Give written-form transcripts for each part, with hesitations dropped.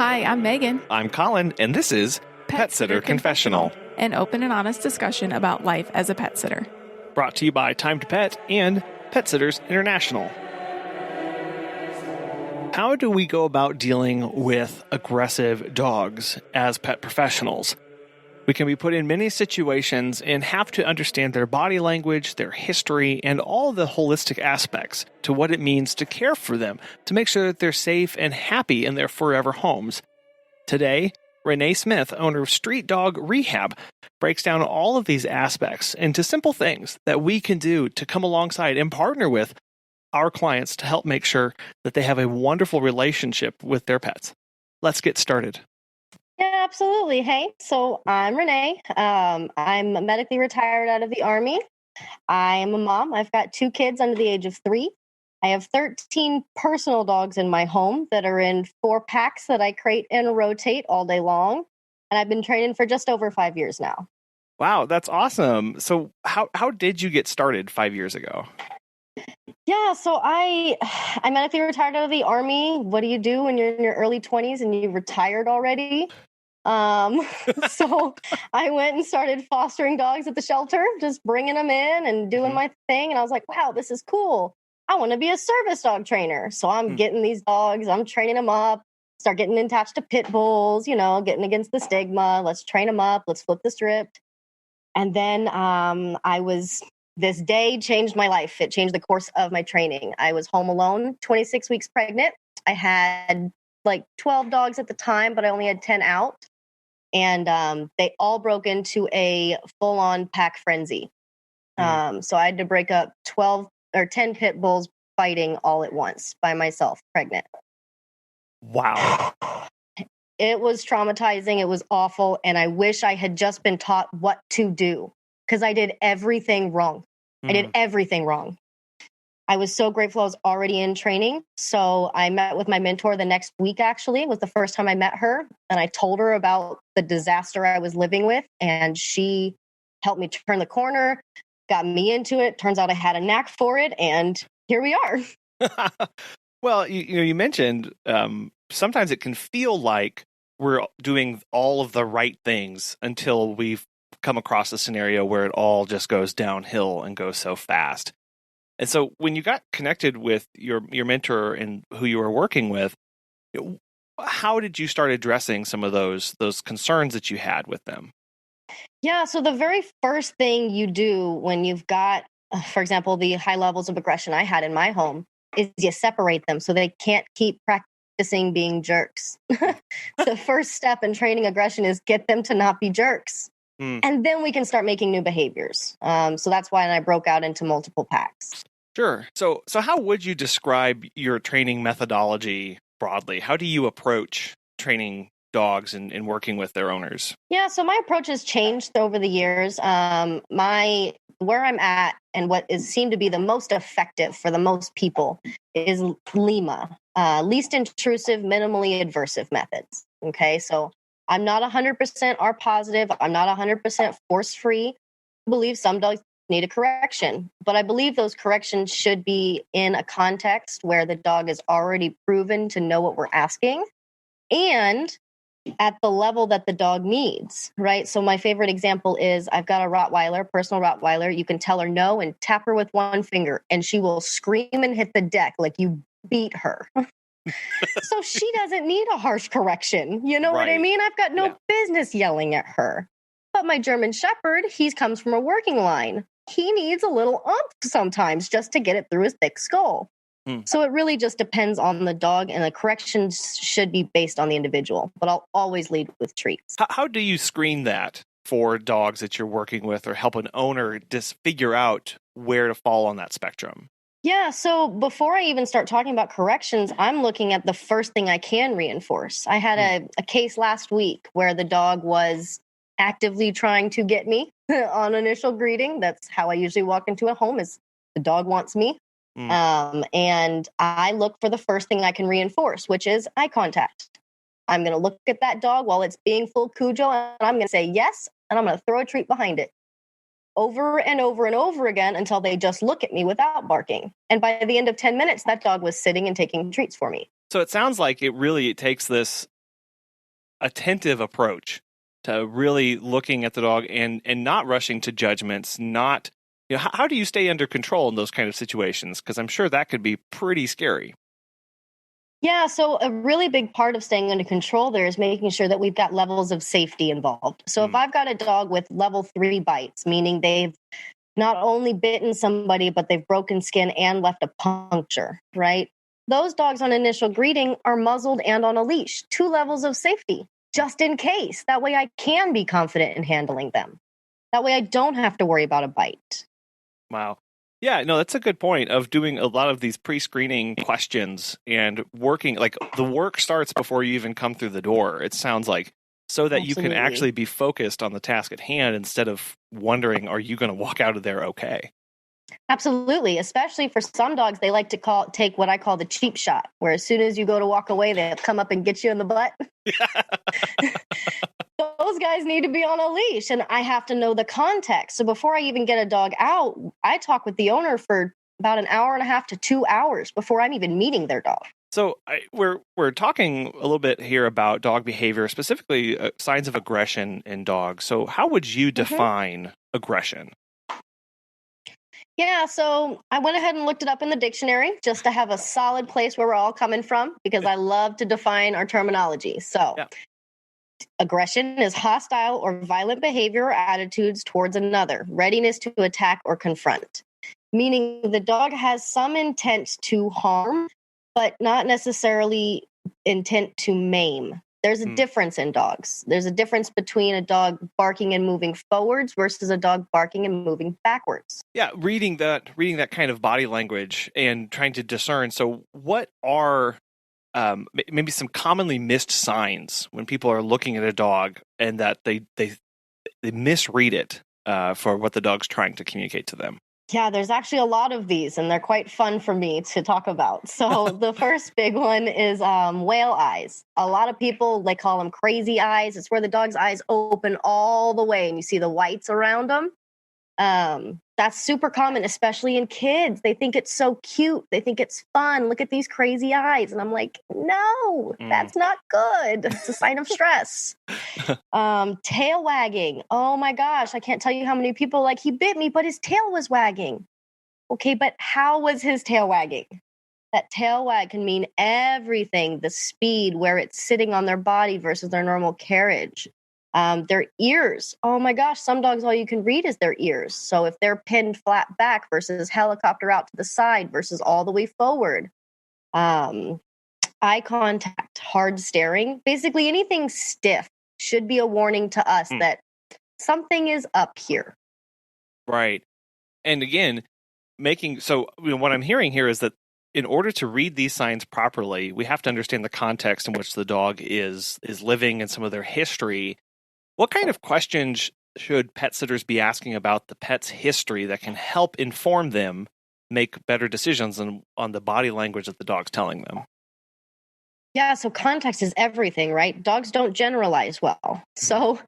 Hi, I'm Megan. I'm Colin, and this is Pet Sitter Confessional, an open and honest discussion about life as a pet sitter. Brought to you by Time to Pet and Pet Sitters International. How do we go about dealing with aggressive dogs as pet professionals? We can be put in many situations and have to understand their body language, their history, and all the holistic aspects to what it means to care for them, to make sure that they're safe and happy in their forever homes. Today, Rene Smith, owner of Street Dog Rehab, breaks down all of these aspects into simple things that we can do to come alongside and partner with our clients to help make sure that they have a wonderful relationship with their pets. Let's get started. Yeah, absolutely. Hey, so I'm Renee. I'm medically retired out of the Army. I'm a mom. I've got 2 kids under the age of 3. I have 13 personal dogs in my home that are in 4 packs that I crate and rotate all day long. And I've been training for just over 5 years now. Wow, that's awesome. So how did you get started 5 years ago? Yeah, so I medically retired out of the Army. What do you do when you're in your early 20s and you're retired already? So I went and started fostering dogs at the shelter, just bringing them in and doing my thing. And I was like, wow, this is cool. I want to be a service dog trainer. So I'm getting these dogs, I'm training them up, start getting attached to pit bulls, getting against the stigma. Let's train them up. Let's flip the script. And then this day changed my life. It changed the course of my training. I was home alone, 26 weeks pregnant. I had like 12 dogs at the time, but I only had 10 out. And they all broke into a full-on pack frenzy. So I had to break up 12 or 10 pit bulls fighting all at once by myself, pregnant. Wow. It was traumatizing. It was awful. And I wish I had just been taught what to do because I did everything wrong. I did everything wrong. I was so grateful I was already in training. So I met with my mentor the next week, actually. It was the first time I met her. And I told her about the disaster I was living with. And she helped me turn the corner, got me into it. Turns out I had a knack for it. And here we are. Well, you mentioned sometimes it can feel like we're doing all of the right things until we've come across a scenario where it all just goes downhill and goes so fast. And so when you got connected with your mentor and who you were working with, how did you start addressing some of those concerns that you had with them? Yeah, so the very first thing you do when you've got, for example, the high levels of aggression I had in my home is you separate them so they can't keep practicing being jerks. The first step in training aggression is get them to not be jerks. And then we can start making new behaviors. So that's why I broke out into multiple packs. Sure. So how would you describe your training methodology broadly? How do you approach training dogs and working with their owners? Yeah, so my approach has changed over the years. Where I'm at and what is seemed to be the most effective for the most people is LEMA, least intrusive, minimally adversive methods. Okay, so I'm not 100% R positive. I'm not 100% force free. I believe some dogs need a correction, but I believe those corrections should be in a context where the dog is already proven to know what we're asking and at the level that the dog needs, right? So my favorite example is I've got a Rottweiler, personal Rottweiler. You can tell her no and tap her with one finger and she will scream and hit the deck like you beat her. So she doesn't need a harsh correction. You know what I mean? I've got no business yelling at her. But my German Shepherd, he comes from a working line. He needs a little oomph sometimes just to get it through his thick skull. So it really just depends on the dog, and the corrections should be based on the individual. But I'll always lead with treats. How do you screen that for dogs that you're working with or help an owner just figure out where to fall on that spectrum? Yeah, so before I even start talking about corrections, I'm looking at the first thing I can reinforce. I had a case last week where the dog was actively trying to get me on initial greeting. That's how I usually walk into a home is the dog wants me. And I look for the first thing I can reinforce, which is eye contact. I'm going to look at that dog while it's being full Cujo, and I'm going to say yes, and I'm going to throw a treat behind it. Over and over and over again until they just look at me without barking. And by the end of 10 minutes, that dog was sitting and taking treats for me. So it sounds like it takes this attentive approach to really looking at the dog and not rushing to judgments, not, how do you stay under control in those kind of situations? Because I'm sure that could be pretty scary. Yeah, so a really big part of staying under control there is making sure that we've got levels of safety involved. So if I've got a dog with level 3 bites, meaning they've not only bitten somebody, but they've broken skin and left a puncture, right? Those dogs on initial greeting are muzzled and on a leash, 2 levels of safety, just in case. That way I can be confident in handling them. That way I don't have to worry about a bite. Wow. Yeah, no, that's a good point of doing a lot of these pre-screening questions and working, like the work starts before you even come through the door, it sounds like, so that you can actually be focused on the task at hand instead of wondering, are you going to walk out of there okay? Absolutely. Especially for some dogs, they like to take what I call the cheap shot, where as soon as you go to walk away, they come up and get you in the butt. Those guys need to be on a leash, and I have to know the context. So before I even get a dog out, I talk with the owner for about an hour and a half to 2 hours before I'm even meeting their dog. So we're talking a little bit here about dog behavior, specifically signs of aggression in dogs. So how would you define aggression? Yeah, so I went ahead and looked it up in the dictionary just to have a solid place where we're all coming from, because I love to define our terminology. So aggression is hostile or violent behavior or attitudes towards another, readiness to attack or confront, meaning the dog has some intent to harm, but not necessarily intent to maim. There's a difference in dogs. There's a difference between a dog barking and moving forwards versus a dog barking and moving backwards. Yeah, reading that kind of body language and trying to discern. So what are maybe some commonly missed signs when people are looking at a dog and that they misread it for what the dog's trying to communicate to them? Yeah, there's actually a lot of these, and they're quite fun for me to talk about. So the first big one is whale eyes. A lot of people, they call them crazy eyes. It's where the dog's eyes open all the way and you see the whites around them. That's super common, especially in kids. They think it's so cute. They think it's fun. Look at these crazy eyes. And I'm like, no, that's not good. It's a sign of stress. Tail wagging. Oh my gosh. I can't tell you how many people he bit me, but his tail was wagging. Okay, but how was his tail wagging? That tail wag can mean everything. The speed, where it's sitting on their body versus their normal carriage. Their ears. Oh my gosh, some dogs, all you can read is their ears. So if they're pinned flat back versus helicopter out to the side versus all the way forward. Eye contact, hard staring, basically anything stiff should be a warning to us that something is up here. Right. And again, what I'm hearing here is that in order to read these signs properly, we have to understand the context in which the dog is living and some of their history. What kind of questions should pet sitters be asking about the pet's history that can help inform them make better decisions on the body language that the dog's telling them? Yeah, so context is everything, right? Dogs don't generalize well. So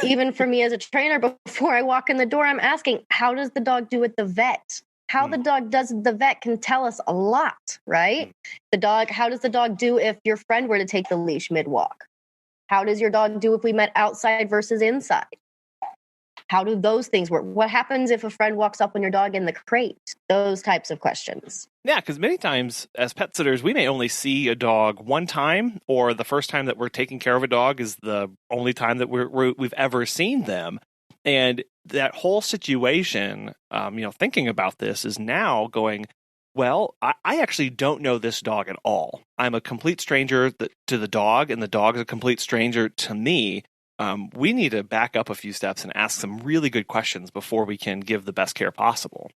even for me as a trainer, before I walk in the door, I'm asking, how does the dog do at the vet? How the dog does at the vet can tell us a lot, right? How does the dog do if your friend were to take the leash mid-walk? How does your dog do if we met outside versus inside? How do those things work? What happens if a friend walks up on your dog in the crate? Those types of questions. Yeah, because many times as pet sitters, we may only see a dog one time, or the first time that we're taking care of a dog is the only time that we've ever seen them. And that whole situation, thinking about this is now going, well, I actually don't know this dog at all. I'm a complete stranger to the dog, and the dog is a complete stranger to me. We need to back up a few steps and ask some really good questions before we can give the best care possible.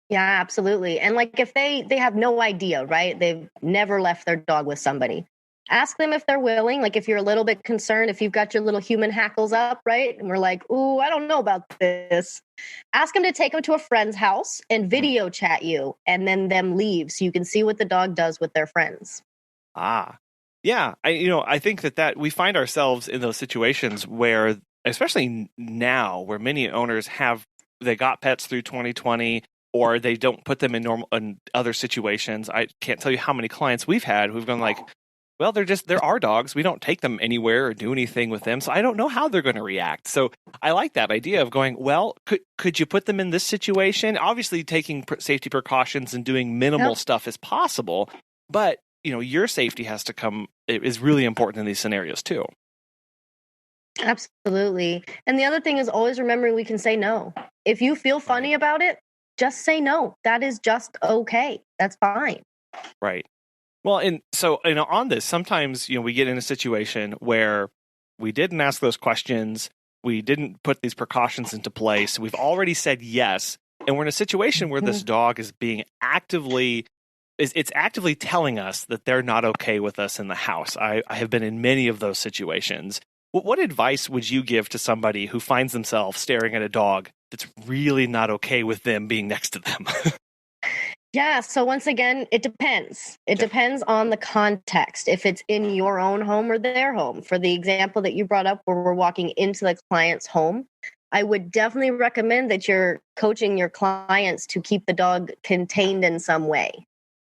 Yeah, absolutely. And if they have no idea, right? They've never left their dog with somebody. Ask them if they're willing. If you're a little bit concerned, if you've got your little human hackles up, right? And we're like, ooh, I don't know about this. Ask them to take them to a friend's house and video chat you, and then them leave so you can see what the dog does with their friends. Yeah. I think that we find ourselves in those situations where, especially now, where many owners they got pets through 2020, or they don't put them in other situations. I can't tell you how many clients we've had who've gone like, Well, they're our dogs. We don't take them anywhere or do anything with them, so I don't know how they're going to react. So I like that idea of going, well, could you put them in this situation? Obviously, taking safety precautions and doing minimal stuff is possible, but your safety is really important in these scenarios too. Absolutely. And the other thing is always remembering we can say no. If you feel funny about it, just say no. That is just okay. That's fine. Right. Well, and so on this, sometimes we get in a situation where we didn't ask those questions, we didn't put these precautions into place. We've already said yes, and we're in a situation where this dog is being actively telling us that they're not okay with us in the house. I have been in many of those situations. What advice would you give to somebody who finds themselves staring at a dog that's really not okay with them being next to them? Yeah. So once again, it depends. It depends on the context. If it's in your own home or their home. For the example that you brought up where we're walking into the client's home, I would definitely recommend that you're coaching your clients to keep the dog contained in some way,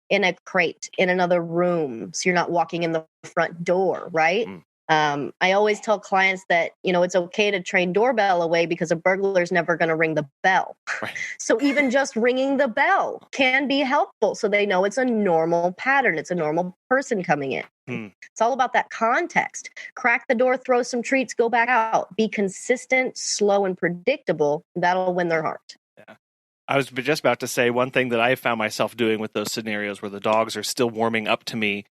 in a crate, in another room. So you're not walking in the front door, right? I always tell clients that, it's okay to train doorbell away because a burglar's never going to ring the bell. Right. So even just ringing the bell can be helpful so they know it's a normal pattern. It's a normal person coming in. It's all about that context. Crack the door, throw some treats, go back out. Be consistent, slow, and predictable. That'll win their heart. Yeah. I was just about to say one thing that I found myself doing with those scenarios where the dogs are still warming up to me.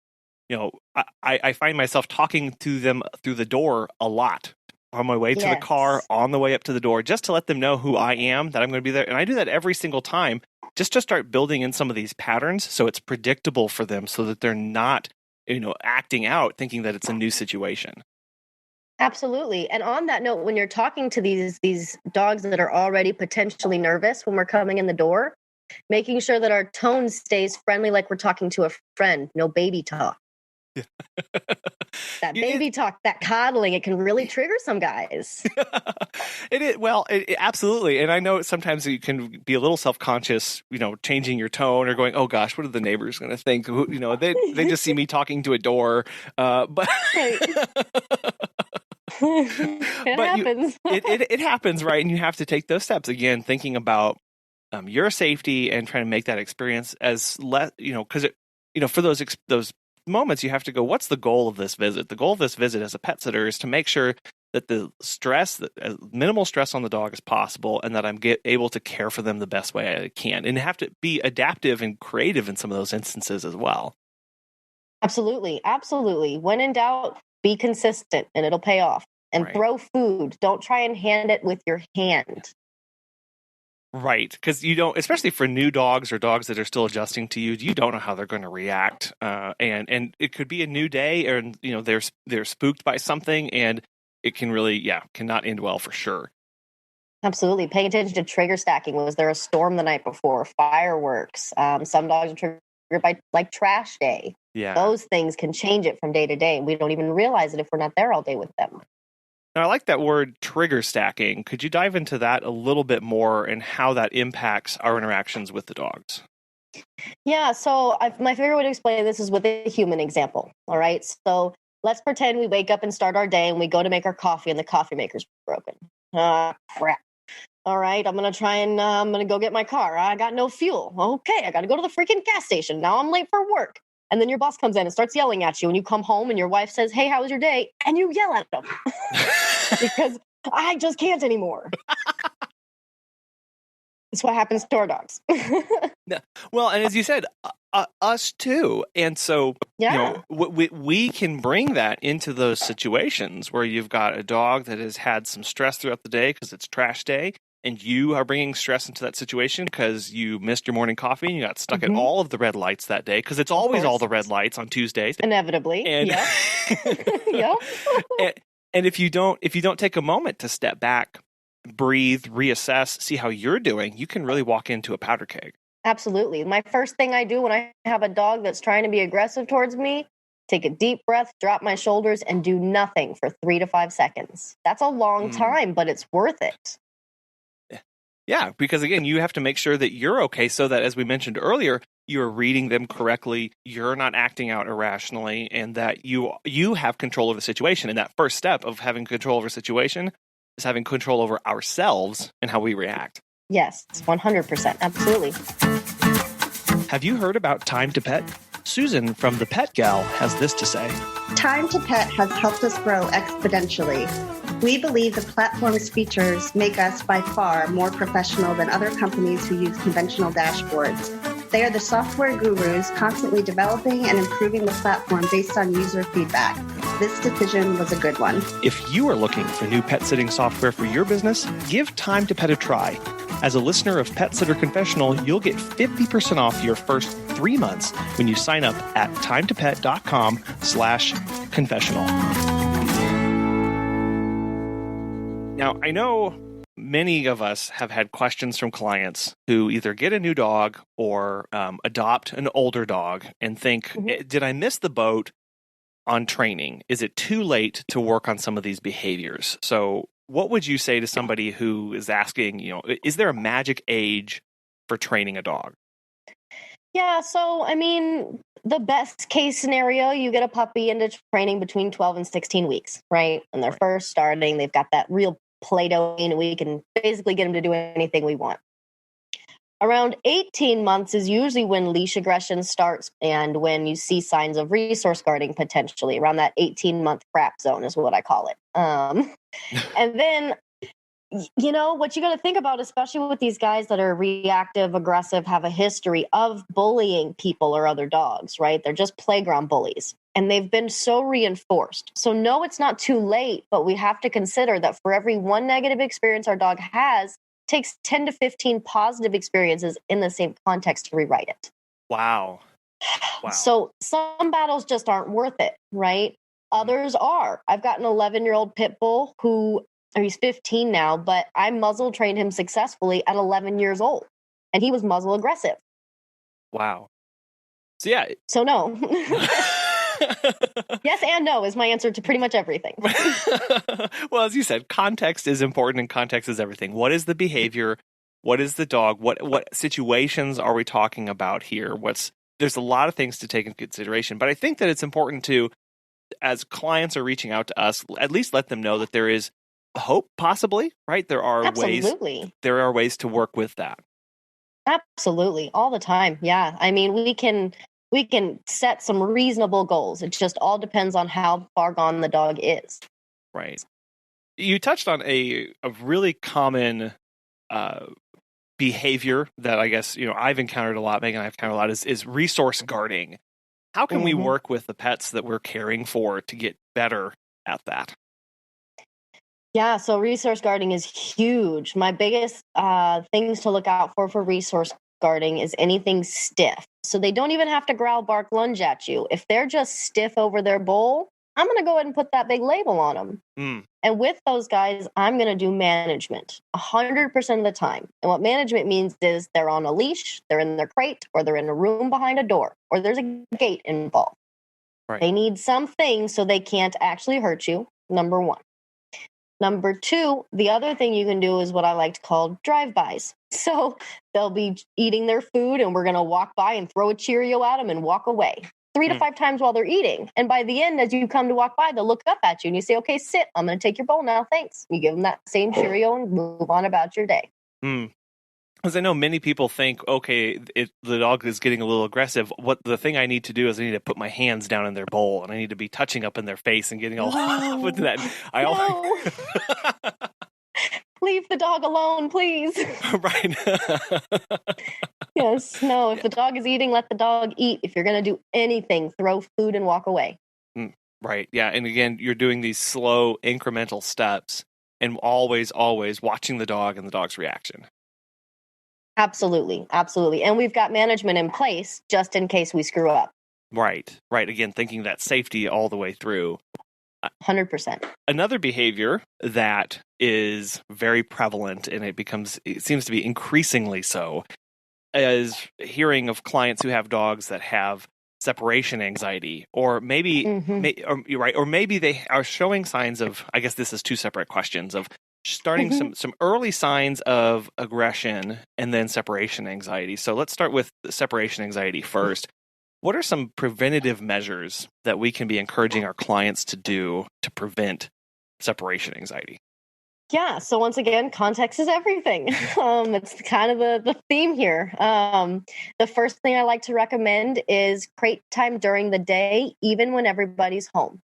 I find myself talking to them through the door a lot on my way to the car, on the way up to the door, just to let them know who I am, that I'm going to be there. And I do that every single time just to start building in some of these patterns so it's predictable for them so that they're not, acting out thinking that it's a new situation. Absolutely. And on that note, when you're talking to these dogs that are already potentially nervous when we're coming in the door, making sure that our tone stays friendly like we're talking to a friend, no baby talk. That baby talk, that coddling, it can really trigger some guys. It is. Well, absolutely. And I know sometimes you can be a little self-conscious, changing your tone or going, oh gosh, what are the neighbors going to think? They just see me talking to a door. But it happens. It happens, right? And you have to take those steps again, thinking about your safety and trying to make that experience as less, because for those moments you have to go, what's the goal of this visit? The goal of this visit as a pet sitter is to make sure that the stress, minimal stress on the dog as possible, and that I'm able to care for them the best way I can, and have to be adaptive and creative in some of those instances as well. Absolutely. Absolutely. When in doubt, be consistent and it'll pay off. And throw food. Don't try and hand it with your hand. Right, because you don't, especially for new dogs or dogs that are still adjusting to you, you don't know how they're going to react, and it could be a new day, or they're spooked by something, and it can really, cannot end well for sure. Absolutely, paying attention to trigger stacking. Was there a storm the night before? Fireworks. Some dogs are triggered by trash day. Yeah, those things can change it from day to day, and we don't even realize it if we're not there all day with them. Now, I like that word, trigger stacking. Could you dive into that a little bit more and how that impacts our interactions with the dogs? Yeah, so my favorite way to explain this is with a human example. All right, so let's pretend we wake up and start our day and we go to make our coffee and the coffee maker's broken. Crap. All right, I'm going to go get my car. I got no fuel. Okay, I got to go to the freaking gas station. Now I'm late for work. And then your boss comes in and starts yelling at you, and you come home and your wife says, hey, how was your day? And you yell at them because I just can't anymore. It's what happens to our dogs. Well, and as you said, us too. And so, we can bring that into those situations where you've got a dog that has had some stress throughout the day because it's trash day, and you are bringing stress into that situation because you missed your morning coffee and you got stuck at all of the red lights that day, because it's always all the red lights on Tuesdays. Inevitably. And, and if you don't take a moment to step back, breathe, reassess, see how you're doing, you can really walk into a powder keg. Absolutely. My first thing I do when I have a dog that's trying to be aggressive towards me, take a deep breath, drop my shoulders, and do nothing for 3 to 5 seconds. That's a long time, but it's worth it. Yeah, because again, you have to make sure that you're okay so that, as we mentioned earlier, you're reading them correctly, you're not acting out irrationally, and that you have control of the situation. And that first step of having control over a situation is having control over ourselves and how we react. Yes, 100%. Absolutely. Have you heard about Time to Pet? Susan from The Pet Gal has this to say. Time to Pet has helped us grow exponentially. We believe the platform's features make us by far more professional than other companies who use conventional dashboards. They are the software gurus constantly developing and improving the platform based on user feedback. This decision was a good one. If you are looking for new pet sitting software for your business, give Time to Pet a try. As a listener of Pet Sitter Confessional, you'll get 50% off your first 3 months when you sign up at timetopet.com/confessional. Now, I know many of us have had questions from clients who either get a new dog or adopt an older dog and think, did I miss the boat on training? Is it too late to work on some of these behaviors? So what would you say to somebody who is asking, is there a magic age for training a dog? Yeah, so I mean, the best case scenario, you get a puppy into training between 12 and 16 weeks, right? And they're first starting, they've got that real Play-Doh, and we can basically get them to do anything we want. Around 18 months is usually when leash aggression starts and when you see signs of resource guarding potentially. Around that 18-month crap zone is what I call it. And then, what you got to think about, especially with these guys that are reactive, aggressive, have a history of bullying people or other dogs, right? They're just playground bullies. And they've been so reinforced. So no, it's not too late, but we have to consider that for every one negative experience our dog has, takes 10 to 15 positive experiences in the same context to rewrite it. Wow. So some battles just aren't worth it, right? Others are. I've got an 11-year-old pit bull he's 15 now, but I muzzle trained him successfully at 11 years old, and he was muzzle aggressive. Wow. So yeah. So no. Yes and no is my answer to pretty much everything. Well, as you said, context is important and context is everything. What is the behavior? What is the dog? What situations are we talking about here? There's a lot of things to take into consideration, but I think that it's important to, as clients are reaching out to us, at least let them know that there is hope, possibly, right? There are ways to work with that. Absolutely. All the time. Yeah. I mean, we can set some reasonable goals. It just all depends on how far gone the dog is. Right. You touched on a really common behavior that I guess, I've encountered a lot, Megan and I've encountered a lot, is resource guarding. How can we work with the pets that we're caring for to get better at that? Yeah, so resource guarding is huge. My biggest things to look out for resource guarding is anything stiff. So they don't even have to growl, bark, lunge at you. If they're just stiff over their bowl, I'm going to go ahead and put that big label on them. And with those guys, I'm going to do management 100% of the time. And what management means is they're on a leash, they're in their crate, or they're in a room behind a door, or there's a gate involved. Right. They need something so they can't actually hurt you, number one. Number two, the other thing you can do is what I like to call drive-bys. So they'll be eating their food and we're going to walk by and throw a Cheerio at them and walk away 3 to 5 times while they're eating. And by the end, as you come to walk by, they'll look up at you and you say, okay, sit, I'm going to take your bowl now. Thanks. You give them that same Cheerio and move on about your day. Because I know many people think, okay, the dog is getting a little aggressive. What the thing I need to do is I need to put my hands down in their bowl and I need to be touching up in their face and getting all with that. Leave the dog alone, please. Right. Yes. No, if the dog is eating, let the dog eat. If you're going to do anything, throw food and walk away. Right. Yeah. And again, you're doing these slow incremental steps and always watching the dog and the dog's reaction. Absolutely. Absolutely. And we've got management in place just in case we screw up. Right. Again, thinking that safety all the way through. 100%. Another behavior that is very prevalent and it seems to be increasingly so is hearing of clients who have dogs that have separation anxiety, or maybe, or maybe they are showing signs of, I guess this is two separate questions, of starting some early signs of aggression and then separation anxiety. So let's start with separation anxiety first. What are some preventative measures that we can be encouraging our clients to do to prevent separation anxiety? Yeah. So once again, context is everything. It's kind of the theme here. The first thing I like to recommend is crate time during the day, even when everybody's home.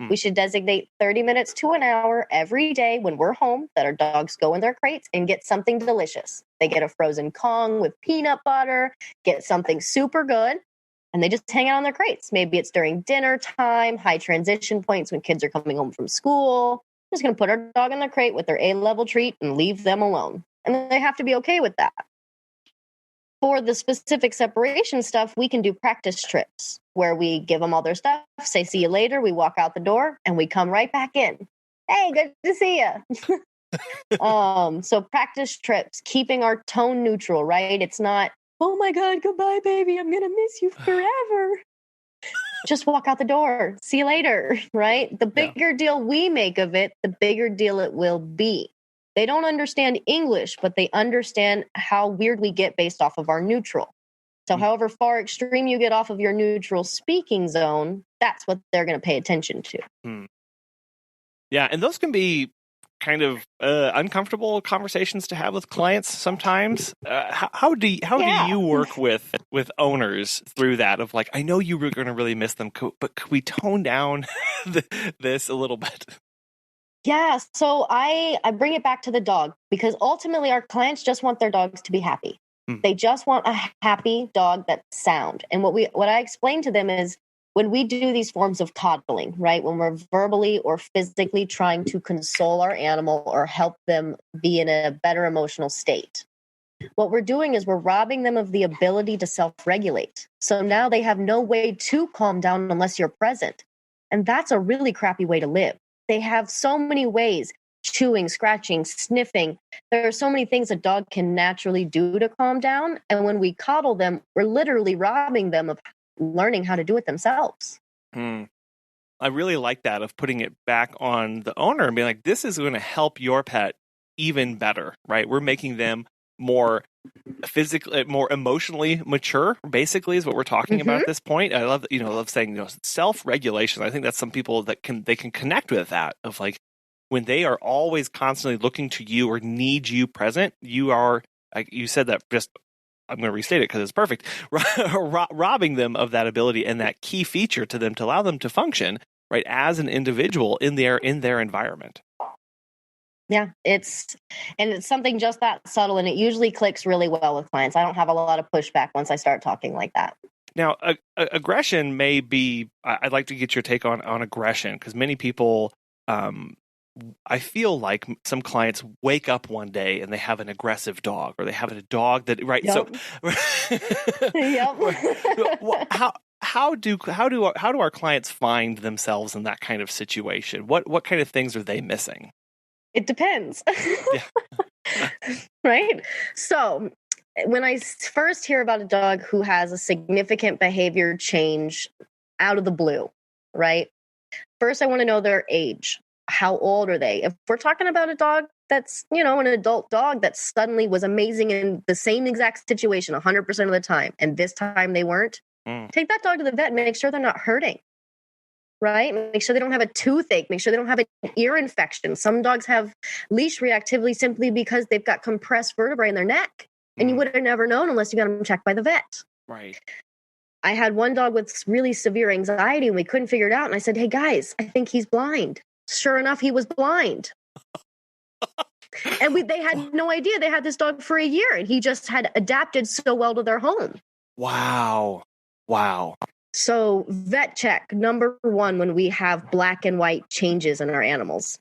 We should designate 30 minutes to an hour every day when we're home that our dogs go in their crates and get something delicious. They get a frozen Kong with peanut butter, get something super good, and they just hang out on their crates. Maybe it's during dinner time, high transition points when kids are coming home from school. I'm just going to put our dog in the crate with their A-level treat and leave them alone. And they have to be okay with that. For the specific separation stuff, we can do practice trips where we give them all their stuff, say, see you later. We walk out the door and we come right back in. Hey, good to see you. So practice trips, keeping our tone neutral, right? It's not, oh my God, goodbye, baby. I'm going to miss you forever. Just walk out the door. See you later, right? The bigger deal we make of it, the bigger deal it will be. They don't understand English, but they understand how weird we get based off of our neutral. So however far extreme you get off of your neutral speaking zone, that's what they're going to pay attention to. Yeah, and those can be kind of uncomfortable conversations to have with clients sometimes. How do you work with owners through that of like, I know you were going to really miss them, but could we tone down this a little bit? Yeah, so I bring it back to the dog because ultimately our clients just want their dogs to be happy. They just want a happy dog that's sound. And what I explain to them is when we do these forms of coddling, right, when we're verbally or physically trying to console our animal or help them be in a better emotional state, what we're doing is we're robbing them of the ability to self-regulate. So now they have no way to calm down unless you're present. And that's a really crappy way to live. They have so many ways, chewing, scratching, sniffing. There are so many things a dog can naturally do to calm down. And when we coddle them, we're literally robbing them of learning how to do it themselves. I really like that of putting it back on the owner and being like, this is going to help your pet even better, right? We're making them more physically, more emotionally mature, basically, is what we're talking about at this point. I love, love saying, self-regulation. I think that's some people that they can connect with that of like, when they are always constantly looking to you or need you present, you are, like you said that just, I'm going to restate it because it's perfect, robbing them of that ability and that key feature to them to allow them to function, right, as an individual in their environment. Yeah, it's something just that subtle, and it usually clicks really well with clients. I don't have a lot of pushback once I start talking like that. Now, aggression may be, I'd like to get your take on aggression, because many people, I feel like some clients wake up one day and they have an aggressive dog, or they have a dog that, right? Yep. So, how do our clients find themselves in that kind of situation? What kind of things are they missing? It depends. Right? So when I first hear about a dog who has a significant behavior change out of the blue, right? First, I want to know their age. How old are they? If we're talking about a dog that's, an adult dog that suddenly was amazing in the same exact situation 100% of the time, and this time they weren't, take that dog to the vet and make sure they're not hurting. Right? Make sure they don't have a toothache. Make sure they don't have an ear infection. Some dogs have leash reactivity simply because they've got compressed vertebrae in their neck. And you would have never known unless you got them checked by the vet. Right. I had one dog with really severe anxiety and we couldn't figure it out. And I said, hey guys, I think he's blind. Sure enough, he was blind. And they had no idea. They had this dog for a year and he just had adapted so well to their home. Wow. So vet check, number one, when we have black and white changes in our animals.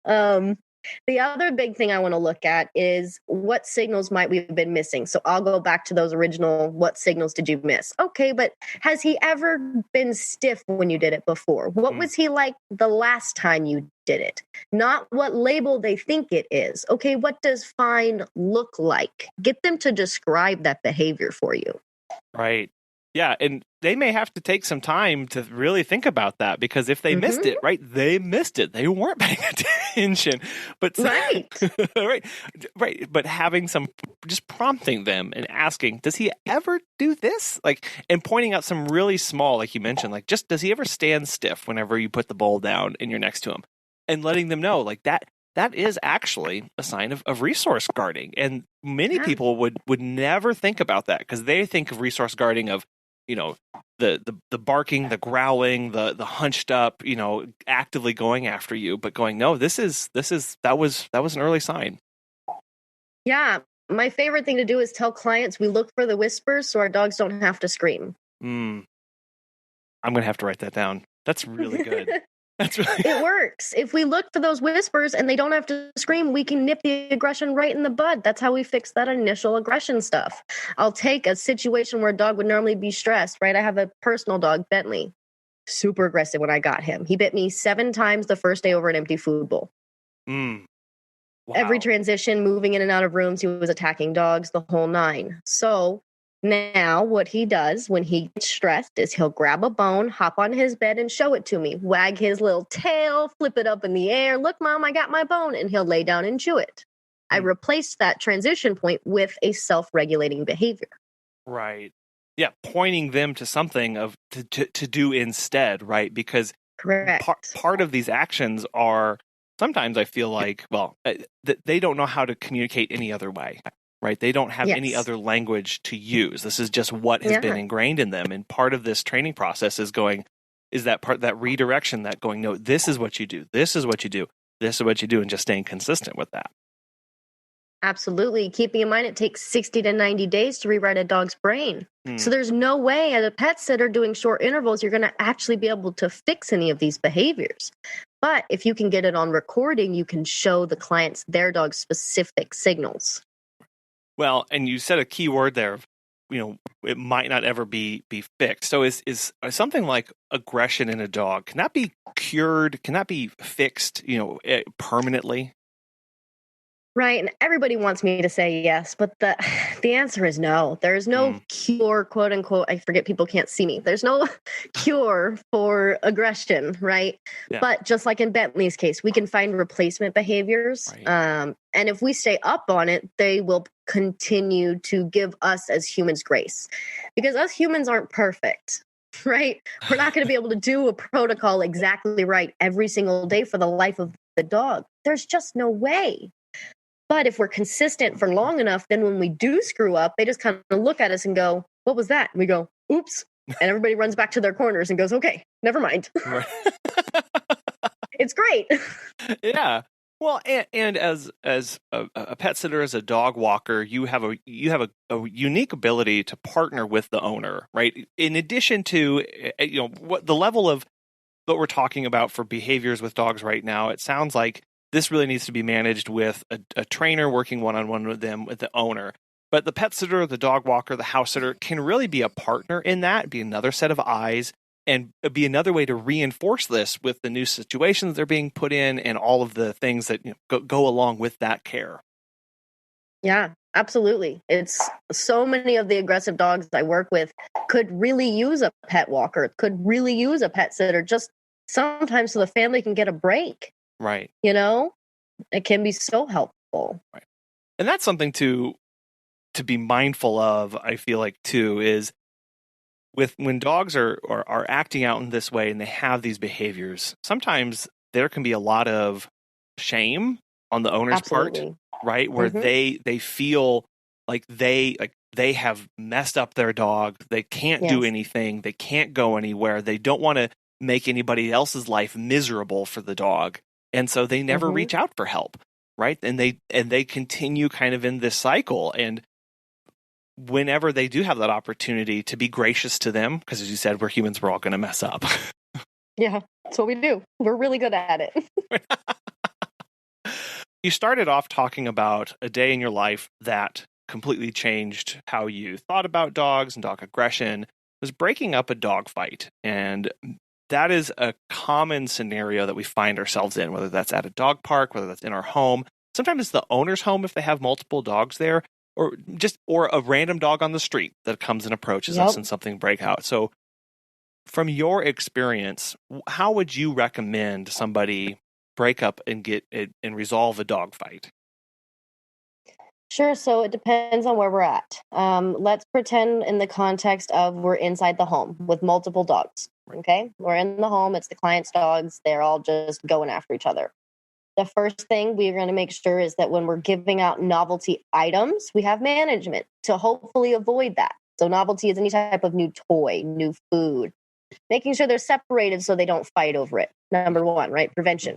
The other big thing I want to look at is what signals might we have been missing. So I'll go back to those original, what signals did you miss? Okay, but has he ever been stiff when you did it before? What was he like the last time you did it? Not what label they think it is. Okay, what does fine look like? Get them to describe that behavior for you. Right. Yeah, and they may have to take some time to really think about that, because if they missed it, right, they missed it. They weren't paying attention. But Right. right. But having some, just prompting them and asking, does he ever do this? Like, and pointing out some really small, like you mentioned, like, just does he ever stand stiff whenever you put the bowl down and you're next to him? And letting them know, like, that is actually a sign of resource guarding. And many people would never think about that, because they think of resource guarding of, you know, the barking, the growling, the hunched up, you know, actively going after you, but going, no, that was an early sign. Yeah. My favorite thing to do is tell clients we look for the whispers so our dogs don't have to scream. I'm going to have to write that down. That's really good. It works. If we look for those whispers and they don't have to scream, we can nip the aggression right in the bud. That's how we fix that initial aggression stuff. I'll take a situation where a dog would normally be stressed, right? I have a personal dog, Bentley, super aggressive when I got him. He bit me 7 times the first day over an empty food bowl. Wow. Every transition, moving in and out of rooms, he was attacking dogs, the whole 9. So now what he does when he gets stressed is he'll grab a bone, hop on his bed and show it to me, wag his little tail, flip it up in the air. Look, Mom, I got my bone. And he'll lay down and chew it. I replaced that transition point with a self-regulating behavior. Right. Yeah. Pointing them to something to do instead. Right. Because correct. Part of these actions are, sometimes I feel like, well, they don't know how to communicate any other way. Right. They don't have any other language to use. This is just what has been ingrained in them. And part of this training process is that redirection, that going, no, this is what you do. This is what you do. This is what you do. And just staying consistent with that. Absolutely. Keeping in mind, it takes 60 to 90 days to rewrite a dog's brain. So there's no way as a pet sitter doing short intervals, you're going to actually be able to fix any of these behaviors. But if you can get it on recording, you can show the clients their dog's specific signals. Well, and you said a key word there, you know, it might not ever be fixed. So is something like aggression in a dog, can that be cured? Can that be fixed, you know, permanently? Right. And everybody wants me to say yes, but the answer is no. There's no cure, quote unquote. I forget, people can't see me. There's no cure for aggression, right? Yeah. But just like in Bentley's case, we can find replacement behaviors. Right. And if we stay up on it, they will continue to give us as humans grace, because us humans aren't perfect. Right? We're not going to be able to do a protocol exactly right every single day for the life of the dog. There's just no way. But if we're consistent for long enough, then when we do screw up, they just kind of look at us and go, what was that? And we go, oops. And everybody runs back to their corners and goes, okay, never mind. Right. It's great. Yeah. Well, and as a pet sitter, as a dog walker, you have a unique ability to partner with the owner, right? In addition to, you know, what the level of what we're talking about for behaviors with dogs right now, it sounds like this really needs to be managed with a trainer working one-on-one with them, with the owner. But the pet sitter, the dog walker, the house sitter can really be a partner in that, be another set of eyes, and be another way to reinforce this with the new situations they're being put in and all of the things that, you know, go along with that care. Yeah, absolutely. It's so many of the aggressive dogs I work with could really use a pet walker, could really use a pet sitter, just sometimes so the family can get a break. Right. You know, it can be so helpful. Right. And that's something to be mindful of, I feel like, too, is when dogs are acting out in this way and they have these behaviors, sometimes there can be a lot of shame on the owner's part, right? Where they feel like they have messed up their dog. They can't do anything. They can't go anywhere. They don't want to make anybody else's life miserable for the dog. And so they never reach out for help, right? And they continue kind of in this cycle. And whenever they do have that opportunity to be gracious to them, because as you said, we're humans, we're all going to mess up. Yeah, that's what we do. We're really good at it. You started off talking about a day in your life that completely changed how you thought about dogs and dog aggression. It was breaking up a dog fight. And that is a common scenario that we find ourselves in, whether that's at a dog park, whether that's in our home. Sometimes it's the owner's home if they have multiple dogs there, or a random dog on the street that comes and approaches us and something break out. So from your experience, how would you recommend somebody break up and get it and resolve a dog fight? Sure. So it depends on where we're at. Let's pretend in the context of we're inside the home with multiple dogs. Okay. We're in the home. It's the client's dogs. They're all just going after each other. The first thing we're going to make sure is that when we're giving out novelty items, we have management to hopefully avoid that. So novelty is any type of new toy, new food, making sure they're separated so they don't fight over it. Number one, right? Prevention.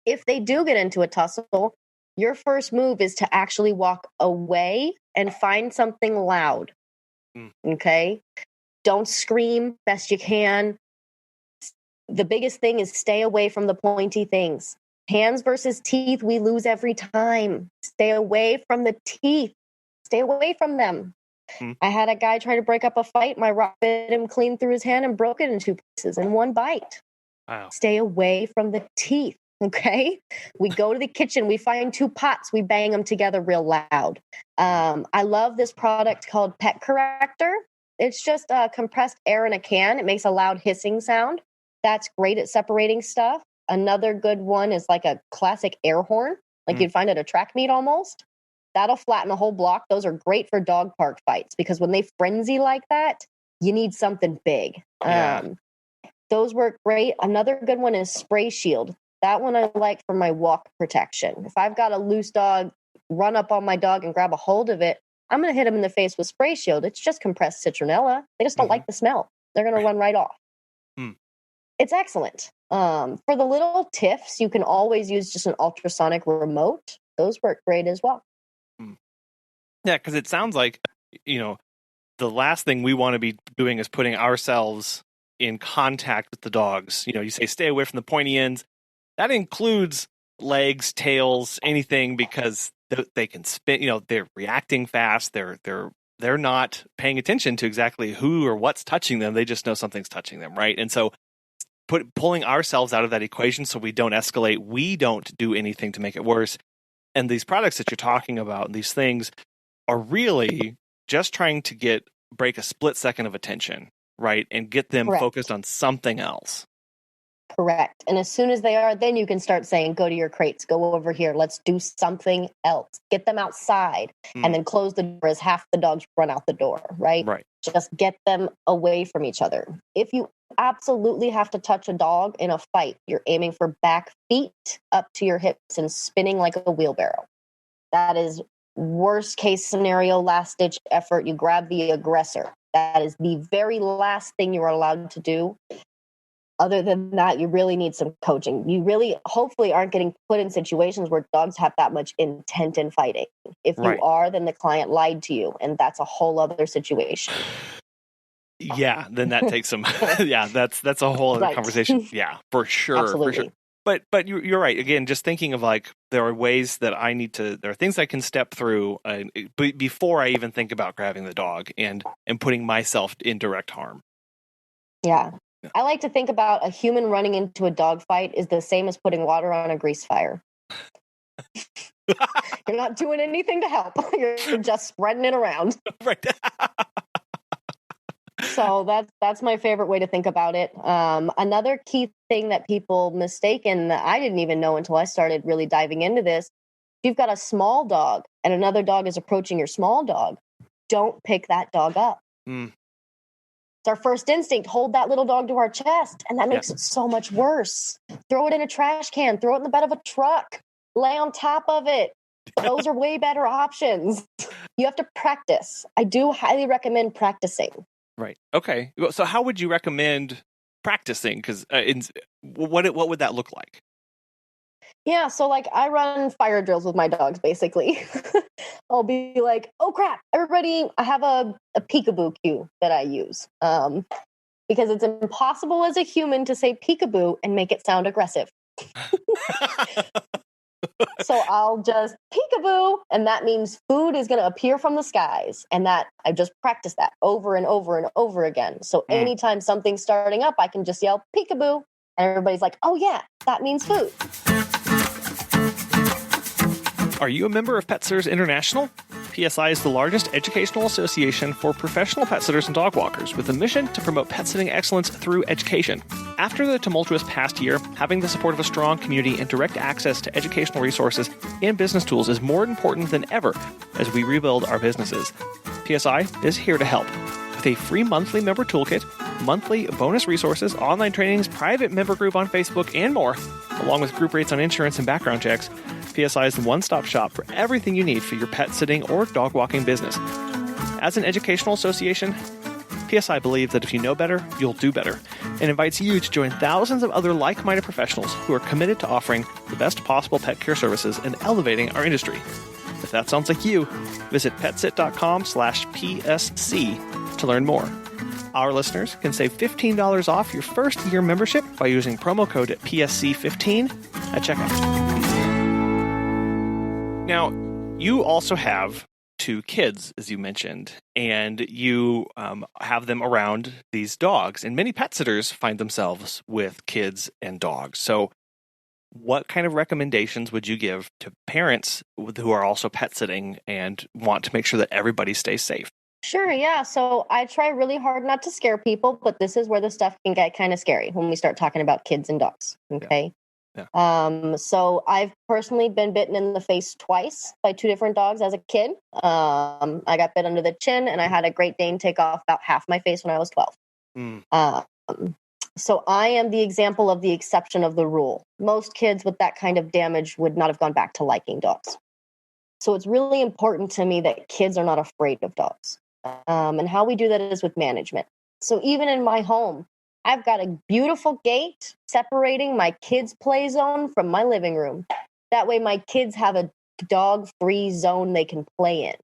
If they do get into a tussle, your first move is to actually walk away and find something loud. Okay? Don't scream best you can. The biggest thing is stay away from the pointy things. Hands versus teeth, we lose every time. Stay away from the teeth. Stay away from them. I had a guy try to break up a fight. My rock bit him clean through his hand and broke it in 2 pieces in one bite. Wow. Stay away from the teeth. Okay. We go to the kitchen. We find 2 pots. We bang them together real loud. I love this product called Pet Corrector. It's just compressed air in a can. It makes a loud hissing sound. That's great at separating stuff. Another good one is like a classic air horn, like you'd find at a track meet almost. That'll flatten a whole block. Those are great for dog park fights because when they frenzy like that, you need something big. Yeah. Those work great. Another good one is Spray Shield. That one I like for my walk protection. If I've got a loose dog, run up on my dog and grab a hold of it, I'm going to hit him in the face with Spray Shield. It's just compressed citronella. They just don't like the smell. They're going to run right off. It's excellent. For the little tiffs, you can always use just an ultrasonic remote. Those work great as well. Yeah, because it sounds like, the last thing we want to be doing is putting ourselves in contact with the dogs. You say stay away from the pointy ends. That includes legs, tails, anything, because they can spin. They're reacting fast. They're not paying attention to exactly who or what's touching them. They just know something's touching them, right? And so pulling ourselves out of that equation so we don't escalate. We don't do anything to make it worse. And these products that you're talking about, these things, are really just trying to break a split second of attention, right? And get them focused on something else. Correct. And as soon as they are, then you can start saying, go to your crates, go over here. Let's do something else. Get them outside and then close the door as half the dogs run out the door, right? Right. Just get them away from each other. If you absolutely have to touch a dog in a fight, you're aiming for back feet up to your hips and spinning like a wheelbarrow. That is worst case scenario, last ditch effort. You grab the aggressor. That is the very last thing you are allowed to do. Other than that, you really need some coaching. You really, hopefully, aren't getting put in situations where dogs have that much intent in fighting. If you are, then the client lied to you, and that's a whole other situation. Yeah, then that takes some. That's a whole other conversation. Yeah, for sure. Absolutely. For sure. But you're right. Again, just thinking of there are ways that there are things I can step through before I even think about grabbing the dog and putting myself in direct harm. Yeah. I like to think about a human running into a dog fight is the same as putting water on a grease fire. You're not doing anything to help. You're just spreading it around. Right. So that's my favorite way to think about it. Another key thing that people mistake, and that I didn't even know until I started really diving into this, if you've got a small dog and another dog is approaching your small dog, don't pick that dog up. It's our first instinct, hold that little dog to our chest, and that makes it so much worse. Throw it in a trash can, throw it in the bed of a truck, lay on top of it. Those are way better options. You have to practice. I do highly recommend practicing. Right. Okay. So how would you recommend practicing? Because what would that look like? Yeah, so I run fire drills with my dogs, basically. I'll be like, oh crap, everybody, I have a peekaboo cue that I use. Because it's impossible as a human to say peekaboo and make it sound aggressive. So I'll just peekaboo, and that means food is going to appear from the skies. And that I just practice that over and over and over again. So anytime something's starting up, I can just yell peekaboo, and everybody's like, oh yeah, that means food. Are you a member of Pet Sitters International? PSI is the largest educational association for professional pet sitters and dog walkers, with a mission to promote pet sitting excellence through education. After the tumultuous past year, having the support of a strong community and direct access to educational resources and business tools is more important than ever as we rebuild our businesses. PSI is here to help. With a free monthly member toolkit, monthly bonus resources, online trainings, private member group on Facebook, and more, along with group rates on insurance and background checks, PSI is the one-stop shop for everything you need for your pet sitting or dog walking business. As an educational association, PSI believes that if you know better, you'll do better, and invites you to join thousands of other like-minded professionals who are committed to offering the best possible pet care services and elevating our industry. If that sounds like you, visit petsit.com/PSC to learn more. Our listeners can save $15 off your first year membership by using promo code PSC15 at checkout. Now, you also have 2 kids, as you mentioned, and you have them around these dogs. And many pet sitters find themselves with kids and dogs. So what kind of recommendations would you give to parents who are also pet sitting and want to make sure that everybody stays safe? Sure, yeah. So I try really hard not to scare people, but this is where the stuff can get kind of scary when we start talking about kids and dogs. Okay. Yeah. So I've personally been bitten in the face twice by 2 different dogs as a kid. I got bit under the chin, and I had a Great Dane take off about half my face when I was 12. So I am the example of the exception of the rule. Most kids with that kind of damage would not have gone back to liking dogs. So it's really important to me that kids are not afraid of dogs. And how we do that is with management. So even in my home, I've got a beautiful gate separating my kids' play zone from my living room. That way my kids have a dog-free zone they can play in.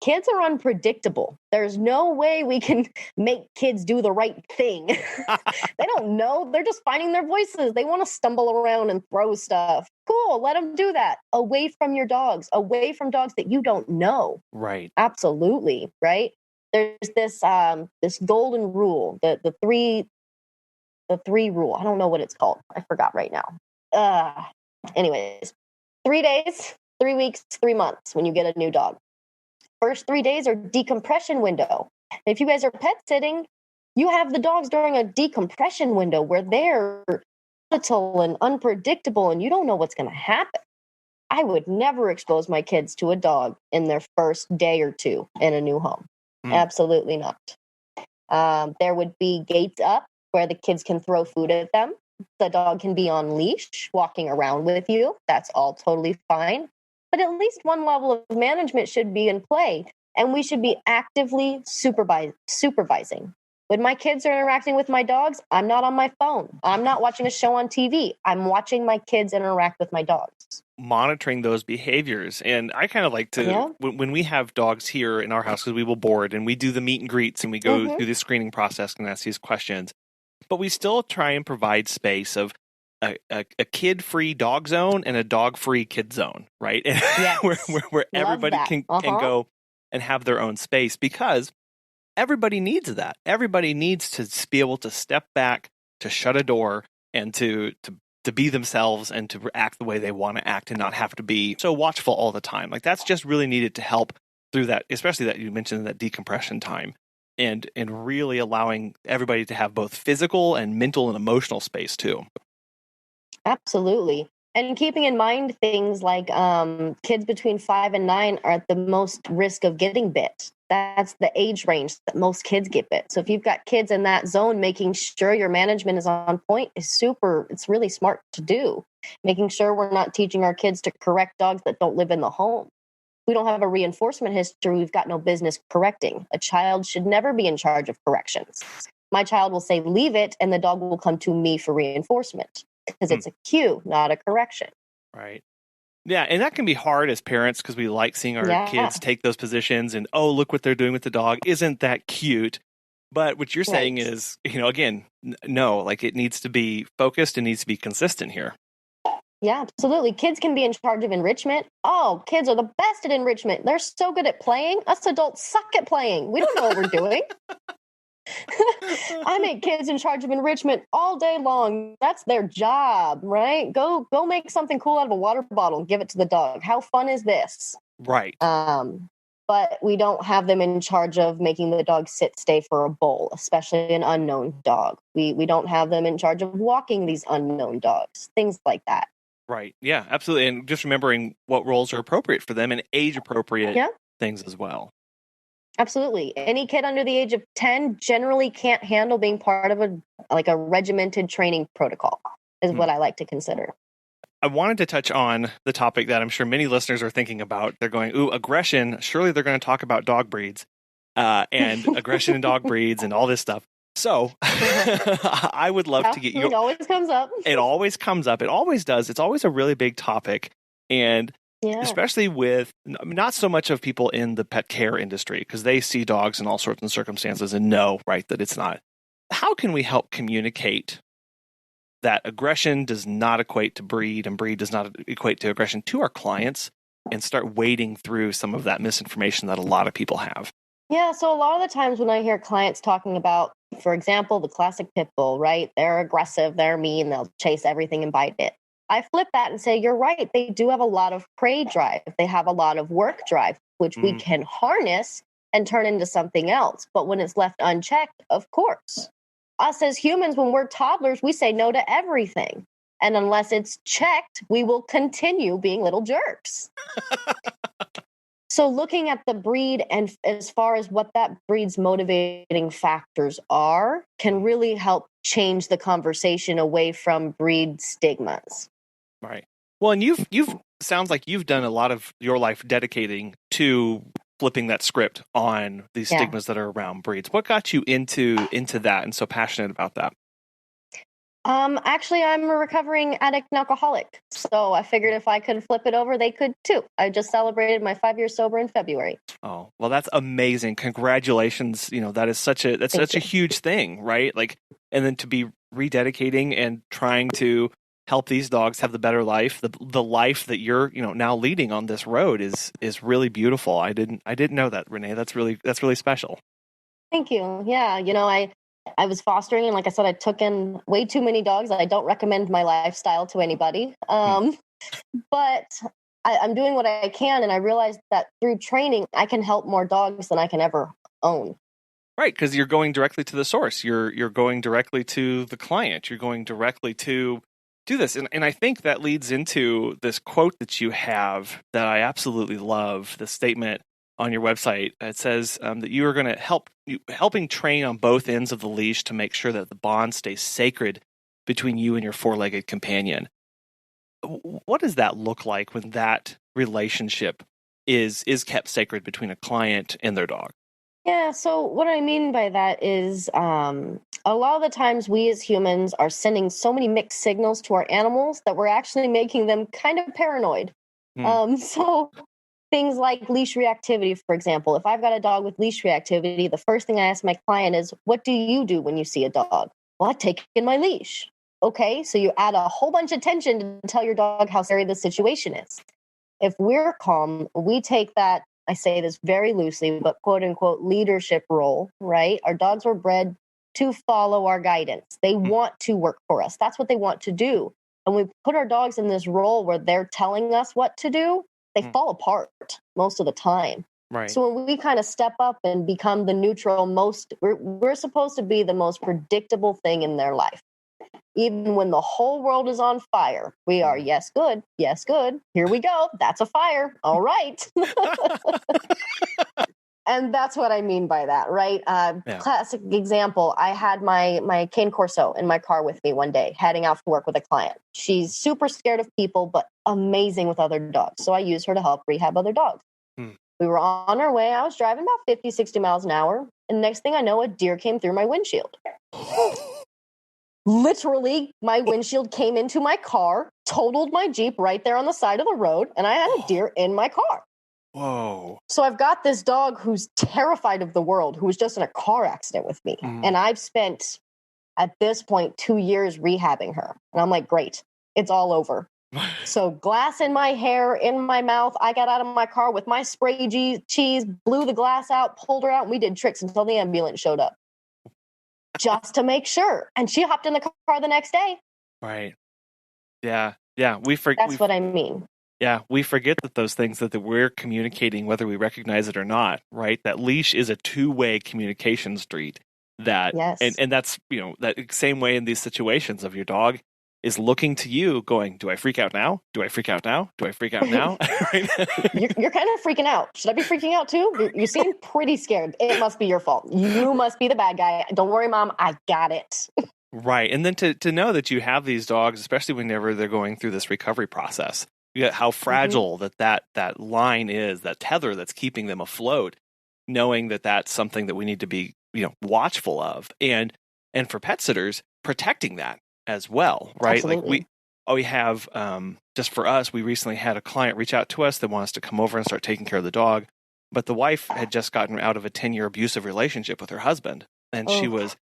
Kids are unpredictable. There's no way we can make kids do the right thing. They don't know. They're just finding their voices. They want to stumble around and throw stuff. Cool. Let them do that. Away from your dogs. Away from dogs that you don't know. Right. Absolutely. Right. There's this golden rule, the three rule. I don't know what it's called. I forgot right now. Anyways, 3 days, 3 weeks, 3 months when you get a new dog. First 3 days are decompression window. If you guys are pet sitting, you have the dogs during a decompression window where they're volatile and unpredictable and you don't know what's going to happen. I would never expose my kids to a dog in their first day or 2 in a new home. Absolutely not. There would be gates up where the kids can throw food at them. The dog can be on leash, walking around with you. That's all totally fine. But at least one level of management should be in play, and we should be actively supervising. When my kids are interacting with my dogs, I'm not on my phone. I'm not watching a show on TV. I'm watching my kids interact with my dogs. Monitoring those behaviors. And I kind of like to, when we have dogs here in our house, because we will board and we do the meet and greets and we go through the screening process and ask these questions, but we still try and provide space of a kid-free dog zone and a dog-free kid zone, right? Yes. where everybody can go and have their own space, because everybody needs that. Everybody needs to be able to step back, to shut a door, and to be themselves and to act the way they want to act and not have to be so watchful all the time. Like, that's just really needed to help through that, especially that you mentioned that decompression time, and really allowing everybody to have both physical and mental and emotional space too. Absolutely. And keeping in mind things like kids between 5 and 9 are at the most risk of getting bit. That's the age range that most kids get bit. So if you've got kids in that zone, making sure your management is on point it's really smart to do. Making sure we're not teaching our kids to correct dogs that don't live in the home. If we don't have a reinforcement history, we've got no business correcting. A child should never be in charge of corrections. My child will say, leave it, and the dog will come to me for reinforcement. Because it's a cue, not a correction. Right. Yeah, and that can be hard as parents because we like seeing our kids take those positions and, oh, look what they're doing with the dog. Isn't that cute? But what you're saying is, again, no, like it needs to be focused and needs to be consistent here. Yeah, absolutely. Kids can be in charge of enrichment. Oh, kids are the best at enrichment. They're so good at playing. Us adults suck at playing. We don't know what we're doing. I make kids in charge of enrichment all day long. That's their job, right? Go make something cool out of a water bottle and give it to the dog. How fun is this? Right. but we don't have them in charge of making the dog sit, stay for a bowl, especially an unknown dog. We don't have them in charge of walking these unknown dogs, things like that. Right. Yeah, absolutely. And just remembering what roles are appropriate for them and age appropriate things as well. Absolutely. Any kid under the age of 10 generally can't handle being part of a regimented training protocol, is what I like to consider. I wanted to touch on the topic that I'm sure many listeners are thinking about. They're going, ooh, aggression. Surely they're going to talk about dog breeds and aggression in dog breeds and all this stuff. So I would love to get your... It always comes up. It always comes up. It always does. It's always a really big topic. And especially with not so much of people in the pet care industry, because they see dogs in all sorts of circumstances and know, right, that it's not. How can we help communicate that aggression does not equate to breed and breed does not equate to aggression to our clients and start wading through some of that misinformation that a lot of people have? Yeah, so a lot of the times when I hear clients talking about, for example, the classic pit bull, right? They're aggressive, they're mean, they'll chase everything and bite it. I flip that and say, you're right. They do have a lot of prey drive. They have a lot of work drive, which we can harness and turn into something else. But when it's left unchecked, of course, us as humans, when we're toddlers, we say no to everything. And unless it's checked, we will continue being little jerks. So looking at the breed and as far as what that breed's motivating factors are can really help change the conversation away from breed stigmas. Right. Well, and you've sounds like you've done a lot of your life dedicating to flipping that script on these stigmas that are around breeds. What got you into that and so passionate about that? Actually, I'm a recovering addict and alcoholic. So I figured if I could flip it over, they could too. I just celebrated my 5 years sober in February. Oh, well, that's amazing. Congratulations. You know, that is such a huge thing, right? Like, and then to be rededicating and trying to help these dogs have the better life, the life that you're, now leading on this road is really beautiful. I didn't know that, Rene. That's really special. Thank you. Yeah. I was fostering, and like I said, I took in way too many dogs. I don't recommend my lifestyle to anybody. But I'm doing what I can, and I realized that through training, I can help more dogs than I can ever own. Right, because you're going directly to the source. You're going directly to the client. You're going directly to do this. And I think that leads into this quote that you have that I absolutely love, the statement on your website. It says that you are going to helping train on both ends of the leash to make sure that the bond stays sacred between you and your four-legged companion. What does that look like when that relationship is kept sacred between a client and their dog? Yeah, so what I mean by that is a lot of the times we as humans are sending so many mixed signals to our animals that we're actually making them kind of paranoid. So things like leash reactivity, for example. If I've got a dog with leash reactivity, the first thing I ask my client is, what do you do when you see a dog? Well, I take in my leash. Okay, so you add a whole bunch of tension to tell your dog how scary the situation is. If we're calm, we take that, I say this very loosely, but quote unquote leadership role, right? Our dogs were bred to follow our guidance. They want to work for us. That's what they want to do. And we put our dogs in this role where they're telling us what to do. They fall apart most of the time. Right. So when we kind of step up and become the neutral, we're supposed to be the most predictable thing in their life. Even when the whole world is on fire, we are, yes, good, here we go, that's a fire, all right. And that's what I mean by that, right? Classic example, I had my cane corso in my car with me one day, heading out to work with a client. She's super scared of people, but amazing with other dogs. So I use her to help rehab other dogs. We were on our way. I was driving about 50, 60 miles an hour. And next thing I know, a deer came through my windshield. Literally, my windshield came into my car, totaled my Jeep right there on the side of the road, and I had a deer in my car. Whoa. So I've got this dog who's terrified of the world, who was just in a car accident with me. And I've spent, at this point, 2 years rehabbing her. And I'm like, great, it's all over. So glass in my hair, in my mouth. I got out of my car with my spray cheese, blew the glass out, pulled her out, and we did tricks until the ambulance showed up. Just to make sure. And she hopped in the car the next day. Right. Yeah. That's what I mean. Yeah, we forget that those things that we're communicating, whether we recognize it or not, right? That leash is a two-way communication street. That Yes. and that's that same way in these situations of your dog is looking to you, going, "Do I freak out now? Do I freak out now? Do I freak out now?" You're kind of freaking out. Should I be freaking out too? You seem pretty scared. It must be your fault. You must be the bad guy. Don't worry, Mom. I got it. Right, and then to know that you have these dogs, especially whenever they're going through this recovery process. How fragile that line is, that tether that's keeping them afloat, knowing that that's something that we need to be watchful of, and for pet sitters, protecting that as well, right? Absolutely. Like we have just for us, we recently had a client reach out to us that wants us to come over and start taking care of the dog, but the wife had just gotten out of a 10-year abusive relationship with her husband, and she was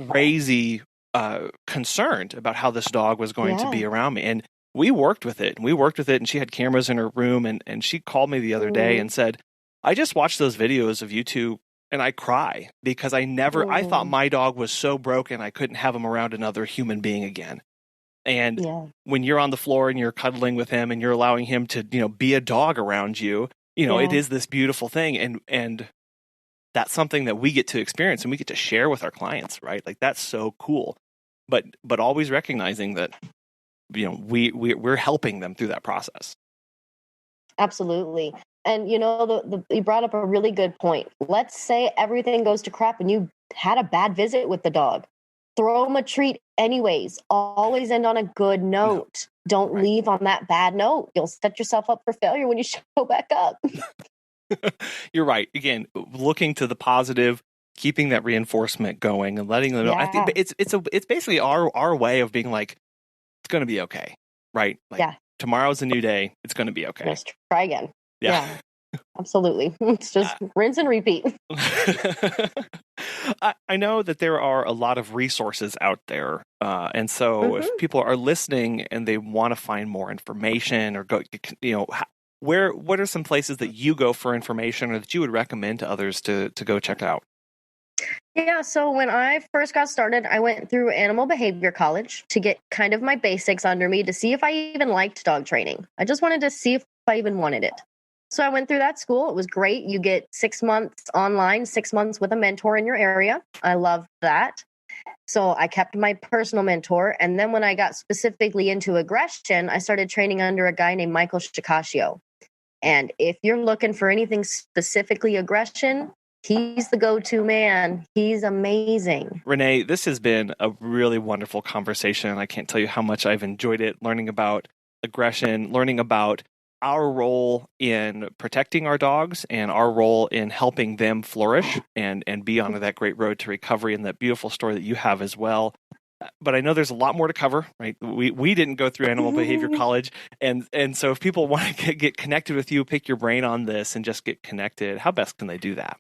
crazy concerned about how this dog was going to be around me. And we worked with it, and she had cameras in her room, and she called me the other day and said, "I just watched those videos of you two, and I cry because I thought my dog was so broken I couldn't have him around another human being again." And when you're on the floor and you're cuddling with him and you're allowing him to, be a dog around you, it is this beautiful thing, and that's something that we get to experience and we get to share with our clients, right? Like that's so cool. But always recognizing that we're helping them through that process. Absolutely. And you brought up a really good point. Let's say everything goes to crap and you had a bad visit with the dog. Throw them a treat anyways. Always end on a good note. Don't leave on that bad note. You'll set yourself up for failure when you show back up. You're right. Again, looking to the positive, keeping that reinforcement going and letting them know. I think it's basically our way of being like, it's going to be okay, right? Like, tomorrow's a new day. It's going to be okay. Let's try again. Yeah. Absolutely. It's just rinse and repeat. I know that there are a lot of resources out there. And so if people are listening and they want to find more information or go, what are some places that you go for information or that you would recommend to others to go check out? Yeah, so when I first got started, I went through Animal Behavior College to get kind of my basics under me to see if I even liked dog training. I just wanted to see if I even wanted it. So I went through that school. It was great. You get 6 months online, 6 months with a mentor in your area. I love that. So I kept my personal mentor. And then when I got specifically into aggression, I started training under a guy named Michael Shikashio. And if you're looking for anything specifically aggression, he's the go-to man. He's amazing. Rene, this has been a really wonderful conversation. I can't tell you how much I've enjoyed it, learning about aggression, learning about our role in protecting our dogs and our role in helping them flourish and be on that great road to recovery, and that beautiful story that you have as well. But I know there's a lot more to cover, right? We didn't go through Animal Behavior College. And so if people want to get connected with you, pick your brain on this and just get connected, how best can they do that?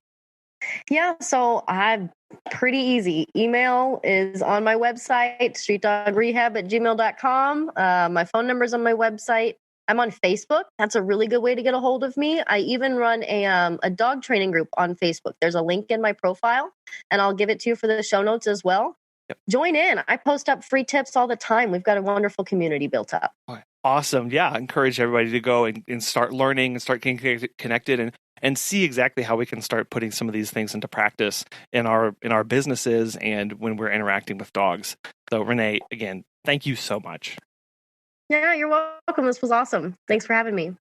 Yeah, so I'm pretty easy. Email is on my website, streetdogrehab@gmail.com. My phone number is on my website. I'm on Facebook. That's a really good way to get a hold of me. I even run a dog training group on Facebook. There's a link in my profile, and I'll give it to you for the show notes as well. Yep. Join in. I post up free tips all the time. We've got a wonderful community built up. Awesome. Yeah, I encourage everybody to go and start learning and start getting connected and see exactly how we can start putting some of these things into practice in our businesses and when we're interacting with dogs. So Rene, again, thank you so much. Yeah, you're welcome. This was awesome. Thanks for having me.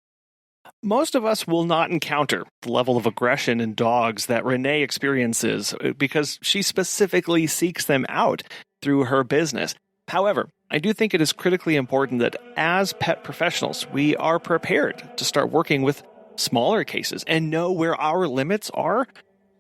Most of us will not encounter the level of aggression in dogs that Rene experiences because she specifically seeks them out through her business. However, I do think it is critically important that as pet professionals, we are prepared to start working with smaller cases and know where our limits are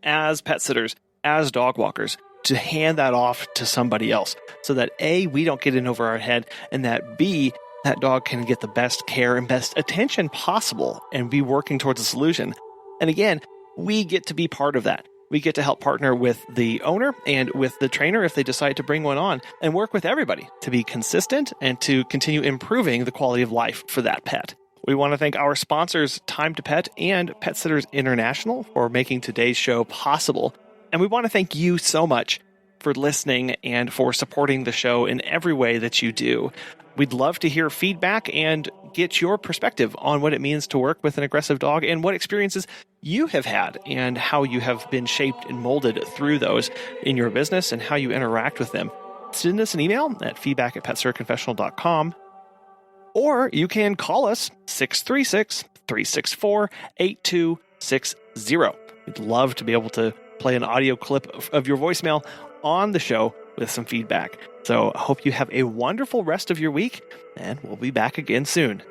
as pet sitters, as dog walkers, to hand that off to somebody else so that A, we don't get in over our head, and that B, that dog can get the best care and best attention possible and be working towards a solution. And again, we get to be part of that. We get to help partner with the owner and with the trainer if they decide to bring one on, and work with everybody to be consistent and to continue improving the quality of life for that pet. We want to thank our sponsors, Time to Pet and Pet Sitters International, for making today's show possible. And we want to thank you so much for listening and for supporting the show in every way that you do. We'd love to hear feedback and get your perspective on what it means to work with an aggressive dog and what experiences you have had and how you have been shaped and molded through those in your business and how you interact with them. Send us an email at feedback@petstoryconfessional.com, or you can call us 636-364-8260. We'd love to be able to play an audio clip of your voicemail on the show with some feedback. So I hope you have a wonderful rest of your week, and we'll be back again soon.